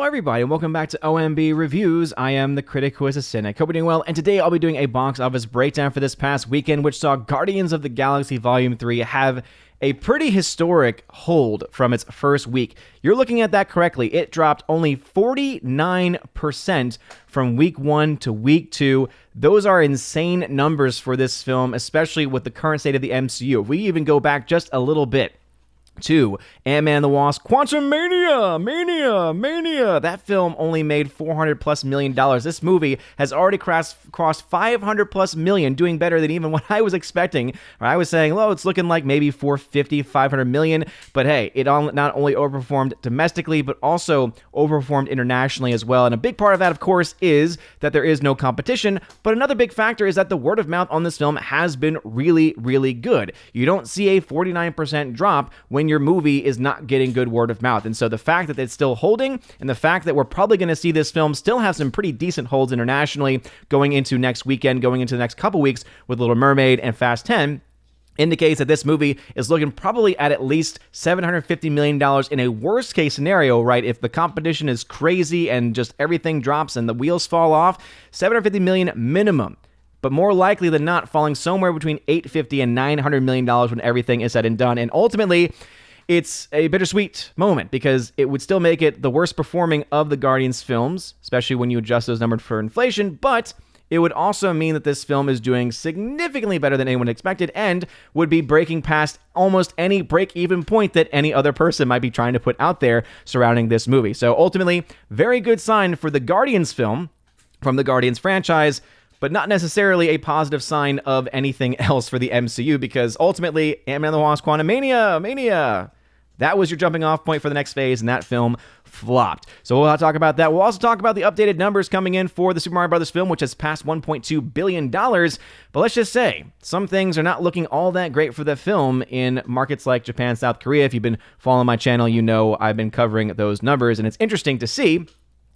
Hello everybody, and welcome back to OMB Reviews. I am the critic who is a cynic. Hope you're doing well, and today I'll be doing a box office breakdown for this past weekend, which saw Guardians of the Galaxy Volume 3 have a pretty historic hold from its first week. You're looking at that correctly. It dropped only 49% from week 1 to week 2. Those are insane numbers for this film, especially with the current state of the MCU. If we even go back just a little bit to Ant-Man and the Wasp, Quantumania, Mania. That film only made $400+ million. This movie has already crossed $500+ million, doing better than even what I was expecting. I was saying, well, it's looking like maybe $450, $500 million. But hey, it not only overperformed domestically, but also overperformed internationally as well. And a big part of that, of course, is that there is no competition. But another big factor is that the word of mouth on this film has been really, really good. You don't see a 49% drop when your movie is not getting good word of mouth. And so the fact that it's still holding, and the fact that we're probably going to see this film still have some pretty decent holds internationally going into next weekend, going into the next couple weeks with Little Mermaid and Fast 10, indicates that this movie is looking probably at least $750 million in a worst case scenario, right? If the competition is crazy and just everything drops and the wheels fall off, $750 million minimum. But more likely than not, falling somewhere between $850 and $900 million when everything is said and done. And ultimately, it's a bittersweet moment because it would still make it the worst performing of the Guardians films, especially when you adjust those numbers for inflation, but it would also mean that this film is doing significantly better than anyone expected and would be breaking past almost any break-even point that any other person might be trying to put out there surrounding this movie. So ultimately, very good sign for the Guardians film from the Guardians franchise, but not necessarily a positive sign of anything else for the MCU, because ultimately, Ant-Man and the Wasp, Quantumania, that was your jumping off point for the next phase, and that film flopped. So we'll talk about that. We'll also talk about the updated numbers coming in for the Super Mario Bros. Film, which has passed $1.2 billion. But let's just say, some things are not looking all that great for the film in markets like Japan, South Korea. If you've been following my channel, you know I've been covering those numbers, and it's interesting to see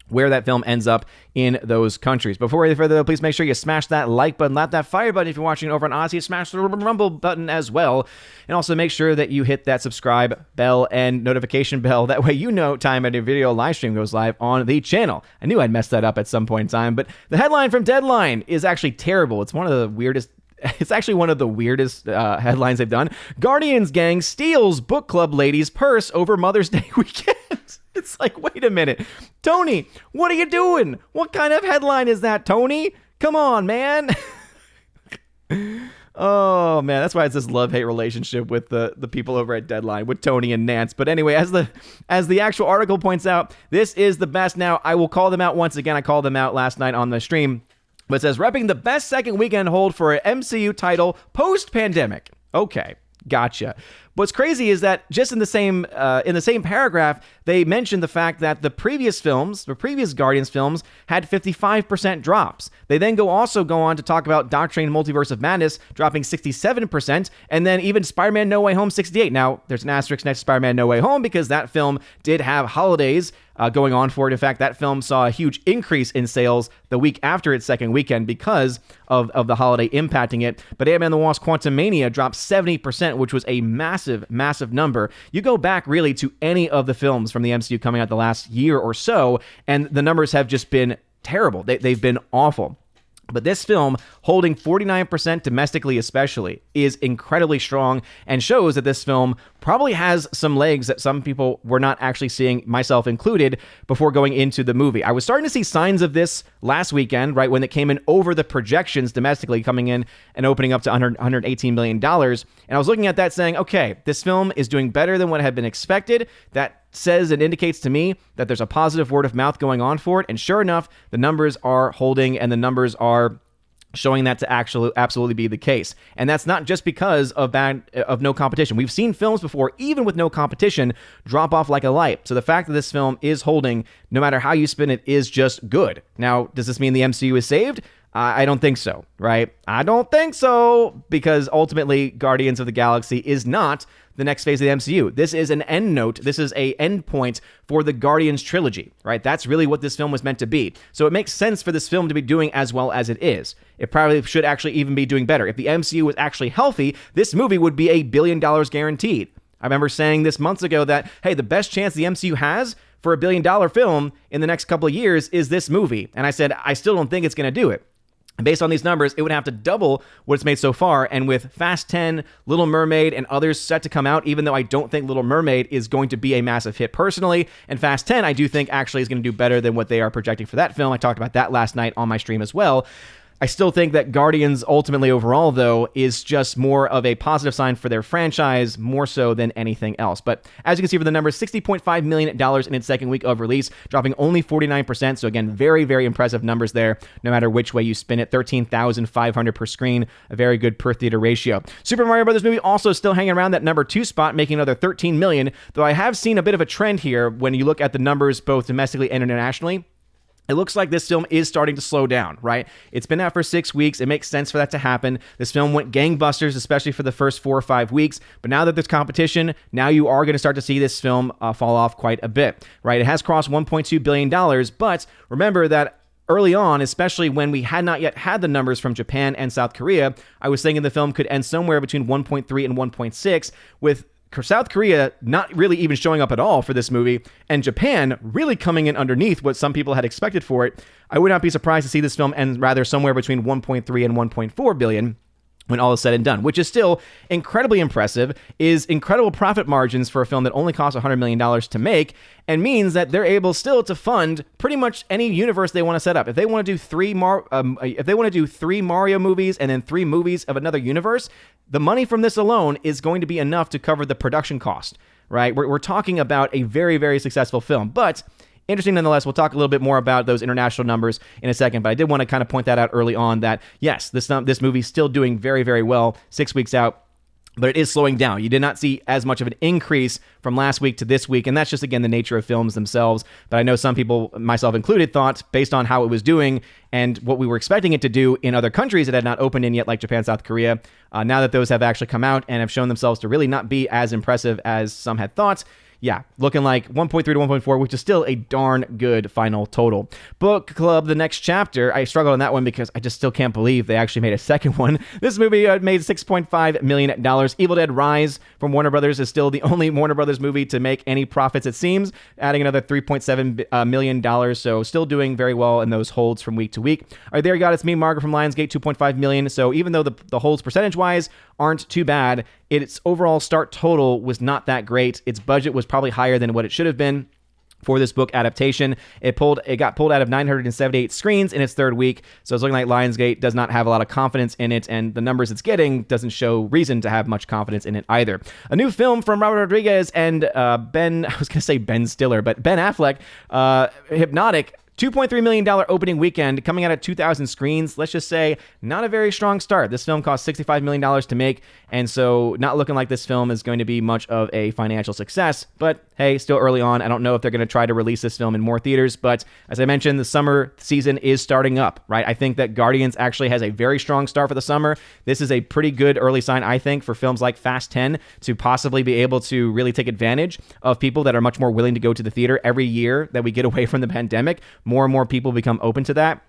where that film ends up in those countries. Before any further, please make sure you smash that like button, that fire button if you're watching over on Odyssey, smash the rumble button as well, and also make sure that you hit that subscribe bell and notification bell. That way you know time any video live stream goes live on the channel. I knew I'd mess that up at some point in time, but the headline from Deadline is actually terrible. It's one of the weirdest headlines they've done. Guardians gang steals book club lady's purse over Mother's Day weekend. It's like, wait a minute. Tony, what are you doing? What kind of headline is that, Tony? Come on, man. Oh, man, that's why it's this love-hate relationship with the people over at Deadline, with Tony and Nance. But anyway, as the actual article points out, this is the best. Now, I will call them out once again. I called them out last night on the stream. But it says, repping the best second weekend hold for an MCU title post-pandemic. Okay, gotcha. What's crazy is that just in the same paragraph, they mentioned the fact that the previous Guardians films had 55% drops. They then go on to talk about Doctor Strange Multiverse of Madness dropping 67%, and then even Spider-Man No Way Home 68%. Now, there's an asterisk next to Spider-Man No Way Home because that film did have holidays going on for it. In fact, that film saw a huge increase in sales the week after its second weekend because of the holiday impacting it. But Ant-Man and the Wasp Quantumania dropped 70%, which was a massive number. You go back really to any of the films from the MCU coming out the last year or so, and the numbers have just been terrible. They've been awful. But this film, holding 49% domestically especially, is incredibly strong and shows that this film probably has some legs that some people were not actually seeing, myself included, before going into the movie. I was starting to see signs of this last weekend, right, when it came in over the projections domestically, coming in and opening up to $118 million. And I was looking at that saying, okay, this film is doing better than what had been expected. That says and indicates to me that there's a positive word of mouth going on for it. And sure enough, the numbers are holding and the numbers are showing that to absolutely be the case. And that's not just because of no competition. We've seen films before, even with no competition, drop off like a light. So the fact that this film is holding, no matter how you spin it, is just good. Now, does this mean the MCU is saved? I don't think so, right? I don't think so, because ultimately Guardians of the Galaxy is not the next phase of the MCU. This is an end note. This is a end point for the Guardians trilogy, right? That's really what this film was meant to be. So it makes sense for this film to be doing as well as it is. It probably should actually even be doing better. If the MCU was actually healthy, this movie would be $1 billion guaranteed. I remember saying this months ago that, hey, the best chance the MCU has for a billion-dollar film in the next couple of years is this movie. And I said, I still don't think it's going to do it. Based on these numbers, it would have to double what it's made so far. And with Fast 10, Little Mermaid, and others set to come out, even though I don't think Little Mermaid is going to be a massive hit personally, and Fast 10 I do think actually is going to do better than what they are projecting for that film. I talked about that last night on my stream as well. I still think that Guardians ultimately overall, though, is just more of a positive sign for their franchise, more so than anything else. But as you can see from the numbers, $60.5 million in its second week of release, dropping only 49%. So again, very, very impressive numbers there, no matter which way you spin it. 13,500 per screen, a very good per theater ratio. Super Mario Bros. Movie also still hanging around that number 2 spot, making another $13 million, though I have seen a bit of a trend here when you look at the numbers both domestically and internationally. It looks like this film is starting to slow down, right? It's been out for 6 weeks. It makes sense for that to happen. This film went gangbusters, especially for the first 4 or 5 weeks. But now that there's competition, now you are going to start to see this film fall off quite a bit, right? It has crossed $1.2 billion, but remember that early on, especially when we had not yet had the numbers from Japan and South Korea, I was thinking the film could end somewhere between 1.3 and 1.6, with South Korea not really even showing up at all for this movie, and Japan really coming in underneath what some people had expected for it. I would not be surprised to see this film end rather somewhere between 1.3 and 1.4 billion when all is said and done, which is still incredibly impressive, is incredible profit margins for a film that only cost $100 million to make, and means that they're able still to fund pretty much any universe they want to set up. If they want to do three Mario movies and then 3 movies of another universe, the money from this alone is going to be enough to cover the production cost, right? We're talking about a very, very successful film, but interesting nonetheless. We'll talk a little bit more about those international numbers in a second, but I did want to kind of point that out early on that, yes, this movie's still doing very, very well 6 weeks out, but it is slowing down. You did not see as much of an increase from last week to this week, and that's just, again, the nature of films themselves. But I know some people, myself included, thought, based on how it was doing and what we were expecting it to do in other countries that had not opened in yet, like Japan, South Korea, now that those have actually come out and have shown themselves to really not be as impressive as some had thought, yeah, looking like 1.3 to 1.4, which is still a darn good final total. Book Club, The Next Chapter. I struggled on that one because I just still can't believe they actually made a second one. This movie made $6.5 million. Evil Dead Rise from Warner Brothers is still the only Warner Brothers movie to make any profits, it seems, adding another $3.7 million, so still doing very well in those holds from week to week. All right, there you got it. It's me, Margaret from Lionsgate, $2.5 million. So even though the holds percentage-wise aren't too bad, its overall start total was not that great. Its budget was probably higher than what it should have been for this book adaptation. It got pulled out of 978 screens in its third week, so it's looking like Lionsgate does not have a lot of confidence in it, and the numbers it's getting doesn't show reason to have much confidence in it either. A new film from Robert Rodriguez and Ben Stiller, but Ben Affleck, Hypnotic, $2.3 million opening weekend, coming out at 2,000 screens. Let's just say, not a very strong start. This film cost $65 million to make, and so not looking like this film is going to be much of a financial success. But hey, still early on. I don't know if they're going to try to release this film in more theaters, but as I mentioned, the summer season is starting up, right? I think that Guardians actually has a very strong start for the summer. This is a pretty good early sign, I think, for films like Fast 10 to possibly be able to really take advantage of people that are much more willing to go to the theater every year that we get away from the pandemic. More and more people become open to that.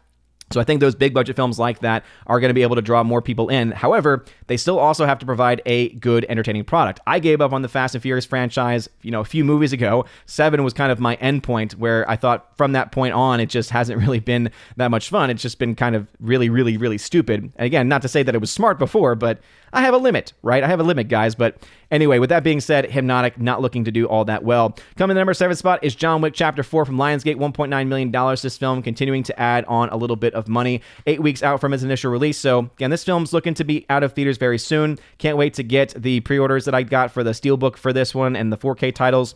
So I think those big budget films like that are going to be able to draw more people in. However, they still also have to provide a good, entertaining product. I gave up on the Fast and Furious franchise, a few movies ago. 7 was kind of my end point where I thought from that point on, it just hasn't really been that much fun. It's just been kind of really, really, really stupid. And again, not to say that it was smart before, but I have a limit, right? I have a limit, guys. But anyway, with that being said, Hypnotic not looking to do all that well. Coming in the number 7 spot is John Wick Chapter 4 from Lionsgate, $1.9 million. This film continuing to add on a little bit of money, 8 weeks out from its initial release. So again, this film's looking to be out of theaters very soon. Can't wait to get the pre-orders that I got for the Steelbook for this one and the 4K titles.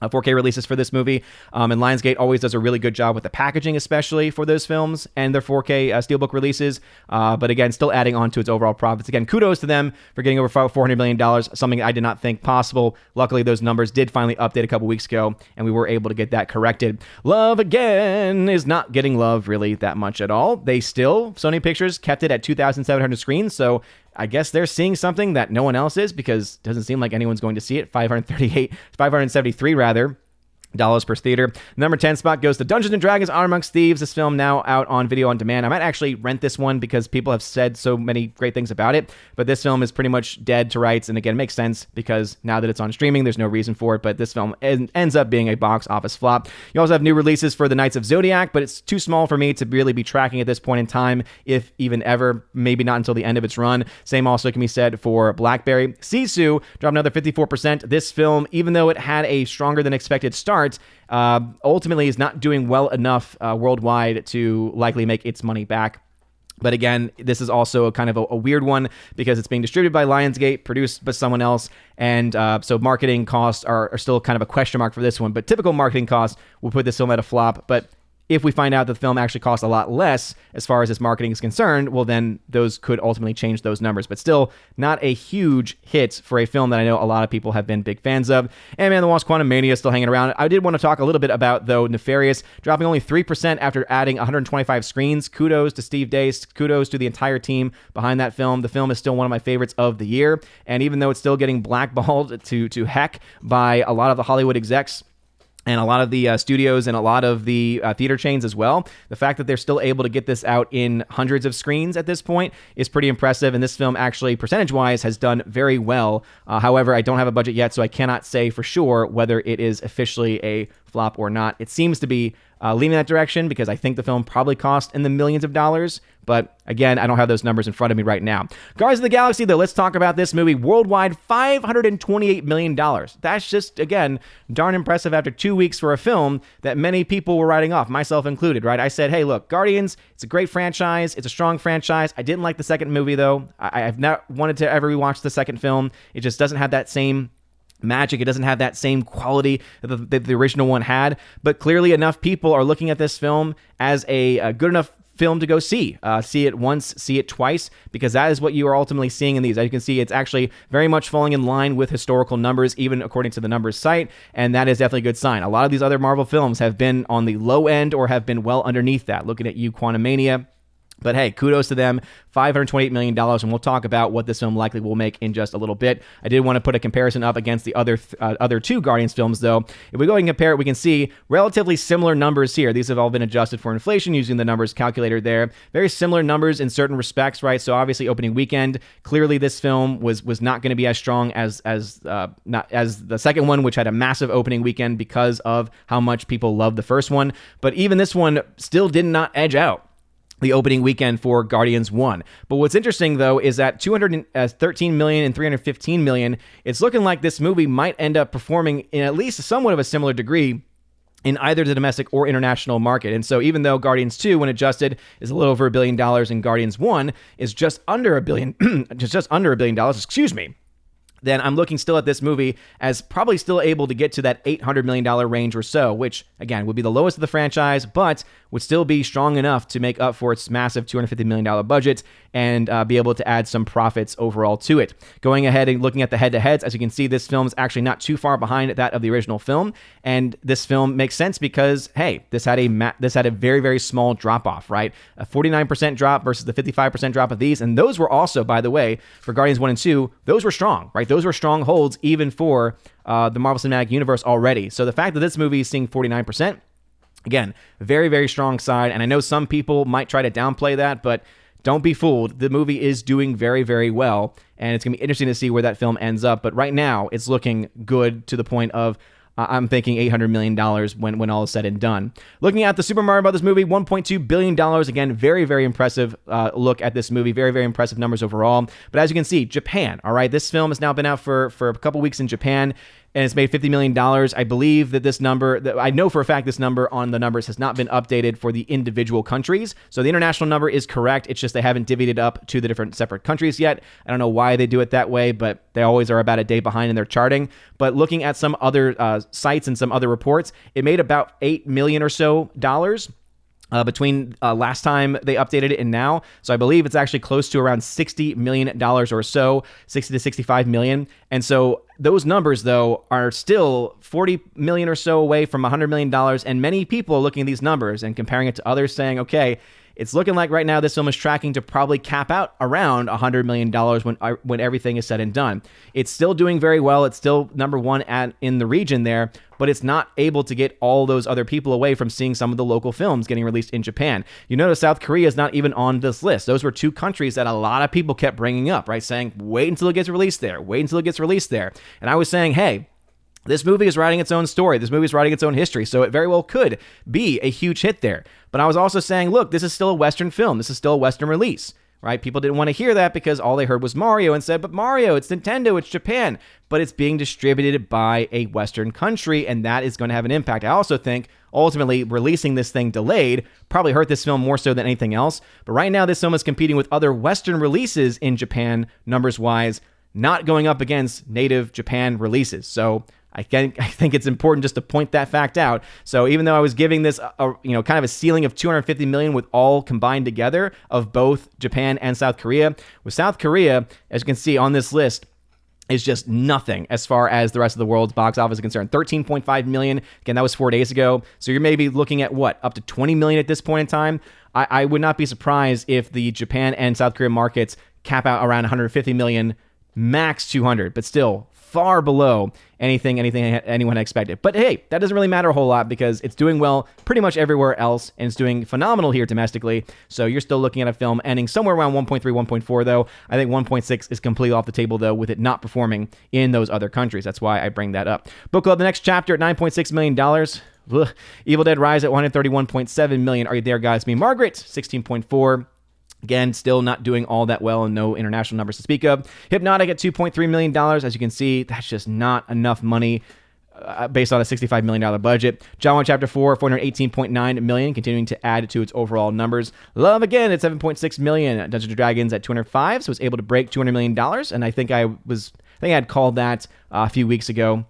4K releases for this movie, and Lionsgate always does a really good job with the packaging, especially for those films and their 4K Steelbook releases, but again, still adding on to its overall profits. Again, kudos to them for getting over $400 million, something I did not think possible. Luckily, those numbers did finally update a couple weeks ago, and we were able to get that corrected. Love Again is not getting love really that much at all. Sony Pictures kept it at 2,700 screens, so I guess they're seeing something that no one else is, because it doesn't seem like anyone's going to see it. 573 rather. dollars per theater. Number 10 spot goes to Dungeons & Dragons Honor Amongst Thieves. This film now out on video on demand. I might actually rent this one because people have said so many great things about it, but this film is pretty much dead to rights, and again, it makes sense because now that it's on streaming, there's no reason for it, but this film ends up being a box office flop. You also have new releases for The Knights of Zodiac, but it's too small for me to really be tracking at this point in time, if even ever, maybe not until the end of its run. Same also can be said for Blackberry. Sisu dropped another 54%. This film, even though it had a stronger than expected start, ultimately is not doing well enough worldwide to likely make its money back. But again, this is also a kind of a weird one because it's being distributed by Lionsgate, produced by someone else, and so marketing costs are still kind of a question mark for this one. But typical marketing costs will put this film at a flop. But if we find out that the film actually costs a lot less as far as its marketing is concerned, well, then those could ultimately change those numbers. But still, not a huge hit for a film that I know a lot of people have been big fans of. Ant-Man and the Wasp: Quantumania is still hanging around. I did want to talk a little bit about, though, Nefarious, dropping only 3% after adding 125 screens. Kudos to Steve Dace. Kudos to the entire team behind that film. The film is still one of my favorites of the year. And even though it's still getting blackballed to heck by a lot of the Hollywood execs, and a lot of the studios and a lot of the theater chains as well, the fact that they're still able to get this out in hundreds of screens at this point is pretty impressive. And this film actually, percentage-wise, has done very well. However, I don't have a budget yet, so I cannot say for sure whether it is officially a flop or not. It seems to be leaning that direction because I think the film probably cost in the millions of dollars. But again, I don't have those numbers in front of me right now. Guardians of the Galaxy, though, let's talk about this movie. Worldwide, $528 million. That's just, again, darn impressive after 2 weeks for a film that many people were writing off, myself included, right? I said, hey, look, Guardians, it's a great franchise. It's a strong franchise. I didn't like the second movie, though. I've not wanted to ever rewatch the second film. It just doesn't have that same magic. It doesn't have that same quality that the original one had. But clearly enough people are looking at this film as a good enough film to go see. See it once, see it twice, because that is what you are ultimately seeing in these. As you can see, it's actually very much falling in line with historical numbers, even according to the numbers site, and that is definitely a good sign. A lot of these other Marvel films have been on the low end or have been well underneath that. Looking at you, Quantumania. But hey, kudos to them, $528 million, and we'll talk about what this film likely will make in just a little bit. I did want to put a comparison up against the other two Guardians films, though. If we go and compare it, we can see relatively similar numbers here. These have all been adjusted for inflation using the numbers calculator there. Very similar numbers in certain respects, right? So obviously, opening weekend, clearly this film was not going to be as strong as the second one, which had a massive opening weekend because of how much people loved the first one. But even this one still did not edge out the opening weekend for Guardians 1. But what's interesting, though, is that $213 million and $315 million, it's looking like this movie might end up performing in at least somewhat of a similar degree in either the domestic or international market. And so even though Guardians 2, when adjusted, is a little over $1 billion, and Guardians 1 is just under $1 billion, excuse me, then I'm looking still at this movie as probably still able to get to that $800 million range or so, which, again, would be the lowest of the franchise, but would still be strong enough to make up for its massive $250 million budget and be able to add some profits overall to it. Going ahead and looking at the head-to-heads, as you can see, this film is actually not too far behind that of the original film, and this film makes sense because, hey, this had a very, very small drop-off, right? A 49% drop versus the 55% drop of these, and those were also, by the way, for Guardians 1 and 2, those were strong, right? Those were strong holds even for the Marvel Cinematic Universe already. So the fact that this movie is seeing 49%, again, very, very strong side. And I know some people might try to downplay that, but don't be fooled. The movie is doing very, very well. And it's going to be interesting to see where that film ends up. But right now, it's looking good to the point of I'm thinking $800 million when all is said and done. Looking at the Super Mario Brothers movie, $1.2 billion. Again, very, very impressive look at this movie. Very, very impressive numbers overall. But as you can see, Japan, all right? This film has now been out for a couple weeks in Japan, and it's made $50 million. I believe that this number, I know for a fact this number on the numbers has not been updated for the individual countries. So the international number is correct. It's just they haven't divvied it up to the different separate countries yet. I don't know why they do it that way, but they always are about a day behind in their charting. But looking at some other sites and some other reports, it made about $8 million or so between last time they updated it and now. So I believe it's actually close to around $60 million or so, 60 to 65 million. And so those numbers, though, are still 40 million or so away from $100 million. And many people are looking at these numbers and comparing it to others saying, okay, it's looking like right now this film is tracking to probably cap out around $100 million when everything is said and done. It's still doing very well. It's still number one in the region there, but it's not able to get all those other people away from seeing some of the local films getting released in Japan. You notice South Korea is not even on this list. Those were two countries that a lot of people kept bringing up, right? Saying, wait until it gets released there. Wait until it gets released there. And I was saying, hey, this movie is writing its own story. This movie is writing its own history, so it very well could be a huge hit there. But I was also saying, look, this is still a Western film. This is still a Western release, right? People didn't want to hear that because all they heard was Mario and said, but Mario, it's Nintendo, it's Japan. But it's being distributed by a Western country, and that is going to have an impact. I also think, ultimately, releasing this thing delayed probably hurt this film more so than anything else. But right now, this film is competing with other Western releases in Japan, numbers-wise, not going up against native Japan releases. So I think it's important just to point that fact out. So even though I was giving this kind of a ceiling of $250 million with all combined together of both Japan and South Korea, with South Korea, as you can see on this list, is just nothing as far as the rest of the world's box office is concerned. 13.5 million. Again, that was 4 days ago. So you're maybe looking at up to 20 million at this point in time. I would not be surprised if the Japan and South Korea markets cap out around 150 million, max 200, but still far below anything anyone had expected. But hey, that doesn't really matter a whole lot because it's doing well pretty much everywhere else, and it's doing phenomenal here domestically. So you're still looking at a film ending somewhere around 1.3, 1.4, though. I think 1.6 is completely off the table, though, with it not performing in those other countries. That's why I bring that up. Book Club, the next chapter at $9.6 million. Ugh. Evil Dead Rise at $131.7 million. Are you there, guys? Me, Margaret, 16.4. Again, still not doing all that well and no international numbers to speak of. Hypnotic at $2.3 million. As you can see, that's just not enough money based on a $65 million budget. John 1 Chapter 4, $418.9 million, continuing to add to its overall numbers. Love, again, at $7.6 million. Dungeons & Dragons at $205, so it's able to break $200 million. And I think I had called that a few weeks ago,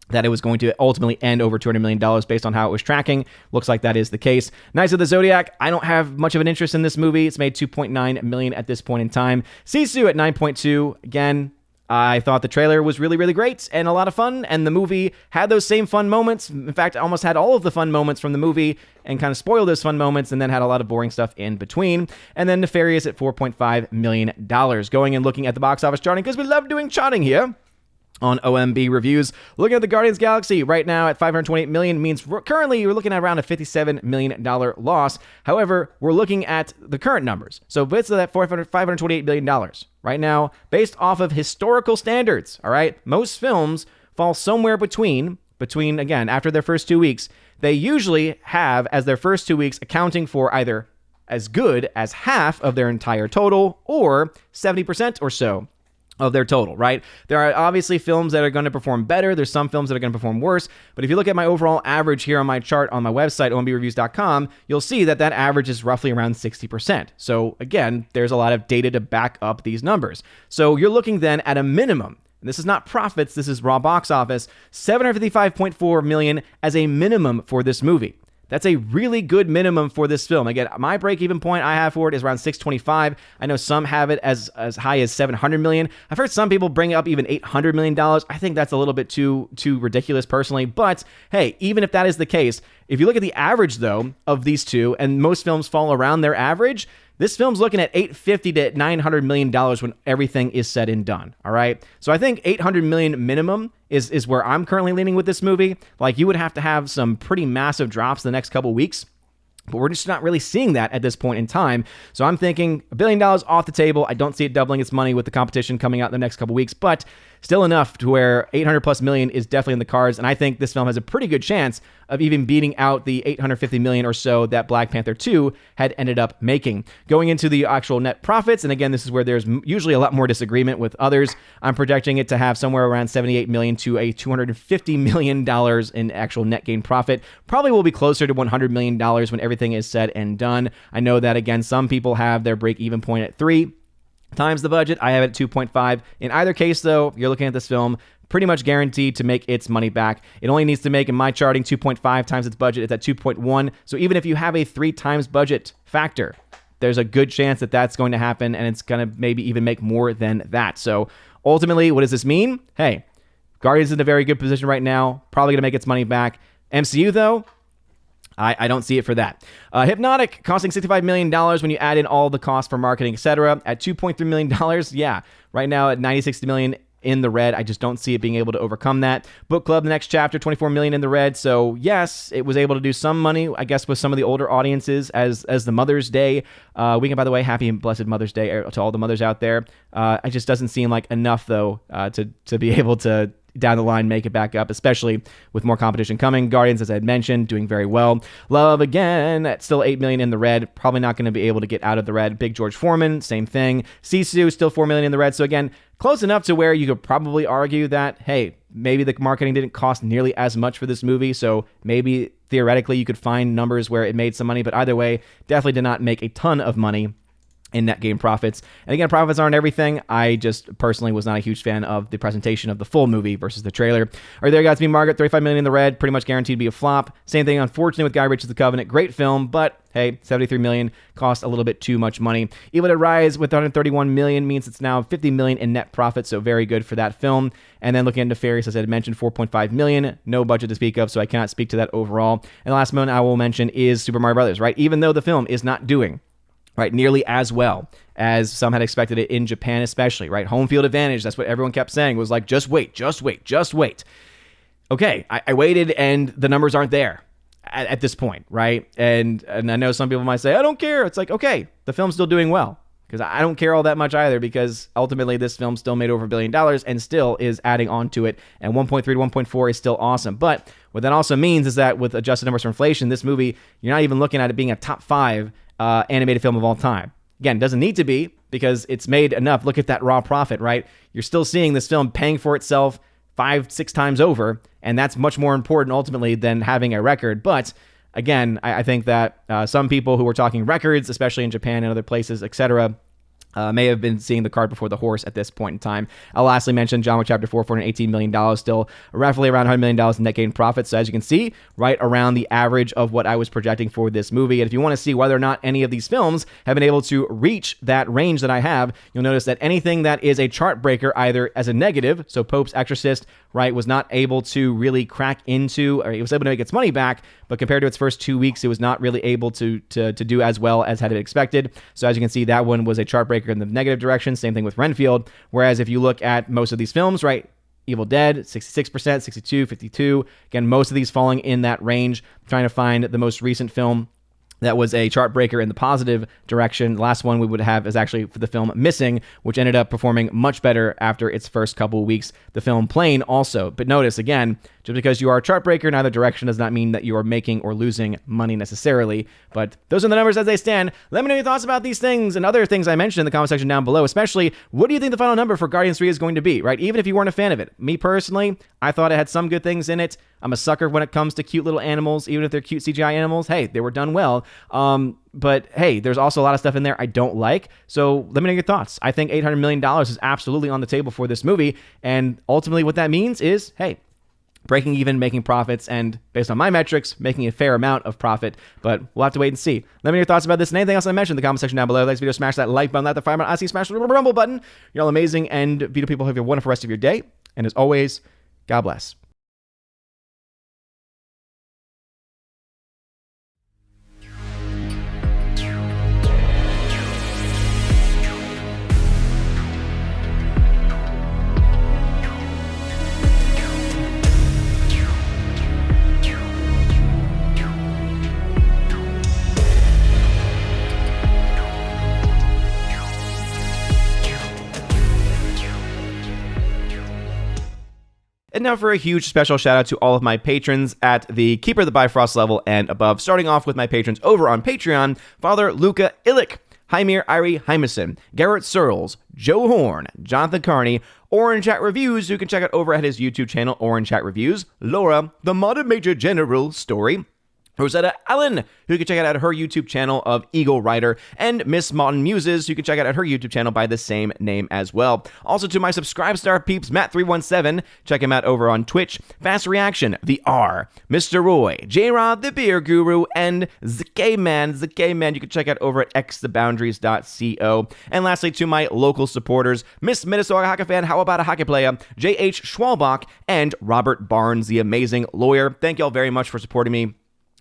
that it was going to ultimately end over $200 million based on how it was tracking. Looks like that is the case. Knights of the Zodiac, I don't have much of an interest in this movie. It's made $2.9 million at this point in time. Sisu at $9.2. Again, I thought the trailer was really, really great and a lot of fun, and the movie had those same fun moments. In fact, I almost had all of the fun moments from the movie and kind of spoiled those fun moments and then had a lot of boring stuff in between. And then Nefarious at $4.5 million. Going and looking at the box office charting, because we love doing charting here on OMB Reviews. Looking at the Guardians Galaxy right now at $528 million means currently we're looking at around a $57 million loss. However, we're looking at the current numbers. So bits of that $528 billion right now, based off of historical standards, all right? Most films fall somewhere between, again, after their first 2 weeks, they usually have as their first 2 weeks accounting for either as good as half of their entire total or 70% or so of their total, right? There are obviously films that are going to perform better. There's some films that are going to perform worse. But if you look at my overall average here on my chart on my website, ombReviews.com, you'll see that average is roughly around 60%. So again, there's a lot of data to back up these numbers. So you're looking then at a minimum. This is not profits. This is raw box office. $755.4 million as a minimum for this movie. That's a really good minimum for this film. Again, my break-even point I have for it is around $625. I know some have it as high as $700 million. I've heard some people bring up even $800 million. I think that's a little bit too ridiculous personally. But hey, even if that is the case, if you look at the average, though, of these two, and most films fall around their average, this film's looking at $850 to $900 million when everything is said and done, all right? So I think $800 million minimum is where I'm currently leaning with this movie. Like, you would have to have some pretty massive drops the next couple weeks, but we're just not really seeing that at this point in time. So I'm thinking $1 billion off the table. I don't see it doubling its money with the competition coming out in the next couple weeks, but still enough to where 800 plus million is definitely in the cards. And I think this film has a pretty good chance of even beating out the $850 million or so that Black Panther 2 had ended up making. Going into the actual net profits, and again, this is where there's usually a lot more disagreement with others, I'm projecting it to have somewhere around $78 million to a $250 million in actual net gain profit. Probably will be closer to $100 million when everything is said and done. I know that, again, some people have their break-even point at 3 times the budget. I have it at 2.5. In either case, though, you're looking at this film pretty much guaranteed to make its money back. It only needs to make, in my charting, 2.5 times its budget. It's at 2.1. So even if you have a 3 times budget factor, there's a good chance that that's going to happen, and it's going to maybe even make more than that. So ultimately, what does this mean? Hey, Guardians is in a very good position right now, probably going to make its money back. MCU, though, I don't see it for that. Hypnotic costing $65 million when you add in all the costs for marketing, etc. At $2.3 million, yeah, right now at $96 million in the red. I just don't see it being able to overcome that. Book Club, the next chapter, $24 million in the red. So yes, it was able to do some money, I guess, with some of the older audiences as the Mother's Day weekend. By the way, happy and blessed Mother's Day to all the mothers out there. It just doesn't seem like enough, though, to be able to down the line make it back up, especially with more competition coming. Guardians, as I had mentioned, doing very well. Love, again, at still $8 million in the red. Probably not going to be able to get out of the red. Big George Foreman, same thing. Sisu, still $4 million in the red. So again, close enough to where you could probably argue that, hey, maybe the marketing didn't cost nearly as much for this movie, so maybe theoretically you could find numbers where it made some money, but either way, definitely did not make a ton of money in net game profits. And again, profits aren't everything. I just personally was not a huge fan of the presentation of the full movie versus the trailer. All right, there you guys, me, Margaret, $35 million in the red, pretty much guaranteed to be a flop. Same thing, unfortunately, with Guy Ritchie's The Covenant. Great film, but hey, $73 million cost a little bit too much money. Evil Dead Rise with $131 million means it's now $50 million in net profit, so very good for that film. And then looking at Nefarious, as I had mentioned, $4.5 million, no budget to speak of, so I cannot speak to that overall. And the last one I will mention is Super Mario Brothers, right? Even though the film is not doing nearly as well as some had expected it in Japan, especially, right? Home field advantage, that's what everyone kept saying, was like, just wait. Okay, I waited, and the numbers aren't there at this point, right? And I know some people might say, I don't care. It's like, okay, the film's still doing well, because I don't care all that much either, because ultimately this film still made over $1 billion and still is adding on to it, and 1.3 to 1.4 is still awesome. But what that also means is that with adjusted numbers for inflation, this movie, you're not even looking at it being a top 5 animated film of all time. Again, doesn't need to be, because it's made enough. Look at that raw profit, right? You're still seeing this film paying for itself 5-6 times over, and that's much more important ultimately than having a record. But again, I think that some people who were talking records, especially in Japan and other places, etc., may have been seeing the cart before the horse at this point in time. I'll lastly mention John Wick Chapter 4, $418 million, still roughly around $100 million in net gain profits. So as you can see, right around the average of what I was projecting for this movie. And if you want to see whether or not any of these films have been able to reach that range that I have, you'll notice that anything that is a chart breaker, either as a negative, so Pope's Exorcist, right, was not able to really crack into, or it was able to make its money back, but compared to its first 2 weeks, it was not really able to do as well as had it expected. So as you can see, that one was a chart breaker in the negative direction. Same thing with Renfield. Whereas if you look at most of these films, right, Evil Dead, 66%, 62, 52. Again, most of these falling in that range. I'm trying to find the most recent film that was a chart breaker in the positive direction. The last one we would have is actually for the film Missing, which ended up performing much better after its first couple of weeks. The film Plane also. But notice, again, just because you are a chart breaker in either direction does not mean that you are making or losing money necessarily. But those are the numbers as they stand. Let me know your thoughts about these things and other things I mentioned in the comment section down below. Especially, what do you think the final number for Guardians 3 is going to be, right? Even if you weren't a fan of it. Me personally, I thought it had some good things in it. I'm a sucker when it comes to cute little animals, even if they're cute CGI animals. Hey, they were done well. But hey, there's also a lot of stuff in there I don't like. So let me know your thoughts. I think $800 million is absolutely on the table for this movie. And ultimately what that means is, hey, breaking even, making profits, and based on my metrics, making a fair amount of profit. But we'll have to wait and see. Let me know your thoughts about this and anything else I mentioned in the comment section down below. If you like this video, smash that like button, that the fire button, I see smash the rumble button. You're all amazing and beautiful people. Have a wonderful rest of your day. And as always, God bless. And now for a huge special shout out to all of my patrons at the Keeper of the Bifrost level and above. Starting off with my patrons over on Patreon, Father Luca Illich, Hymir Irie Hymason, Garrett Searles, Joe Horn, Jonathan Carney, Orange Chat Reviews, who you can check out over at his YouTube channel, Orange Chat Reviews, Laura, the Modern Major General Story, Rosetta Allen, who you can check out at her YouTube channel of Eagle Rider, and Miss Modern Muses, who you can check out at her YouTube channel by the same name as well. Also to my Subscribe Star peeps, Matt317, check him out over on Twitch, Fast Reaction, The R, Mr. Roy, J-Rod, the Beer Guru, and ZK-Man, you can check out over at xtheboundaries.co. And lastly, to my local supporters, Miss Minnesota Hockey Fan, How About a Hockey Player, J.H. Schwalbach, and Robert Barnes, the amazing lawyer. Thank y'all very much for supporting me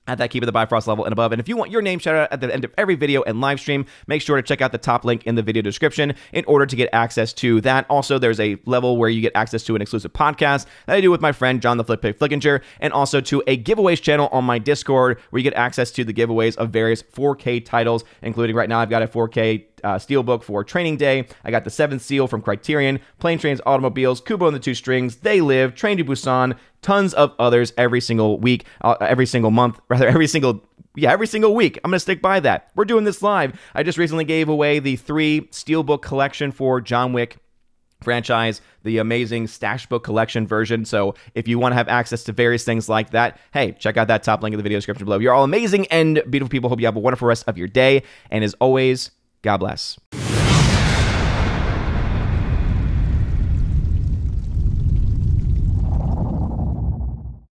at that Keep It the Bifrost level and above. And if you want your name shout out at the end of every video and live stream, make sure to check out the top link in the video description in order to get access to that. Also, there's a level where you get access to an exclusive podcast that I do with my friend John the Flip Flickinger, and also to a giveaways channel on my Discord where you get access to the giveaways of various 4K titles, including right now I've got a 4K Steelbook for Training Day. I got the 7th Seal from Criterion, Plane Trains Automobiles, Kubo and the Two Strings, They Live, Train to Busan, tons of others every single week, every single month, rather every single week. I'm going to stick by that. We're doing this live. I just recently gave away the 3 Steelbook collection for John Wick franchise, the amazing Stash Book collection version. So if you want to have access to various things like that, hey, check out that top link in the video description below. You're all amazing and beautiful people. Hope you have a wonderful rest of your day. And as always, God bless.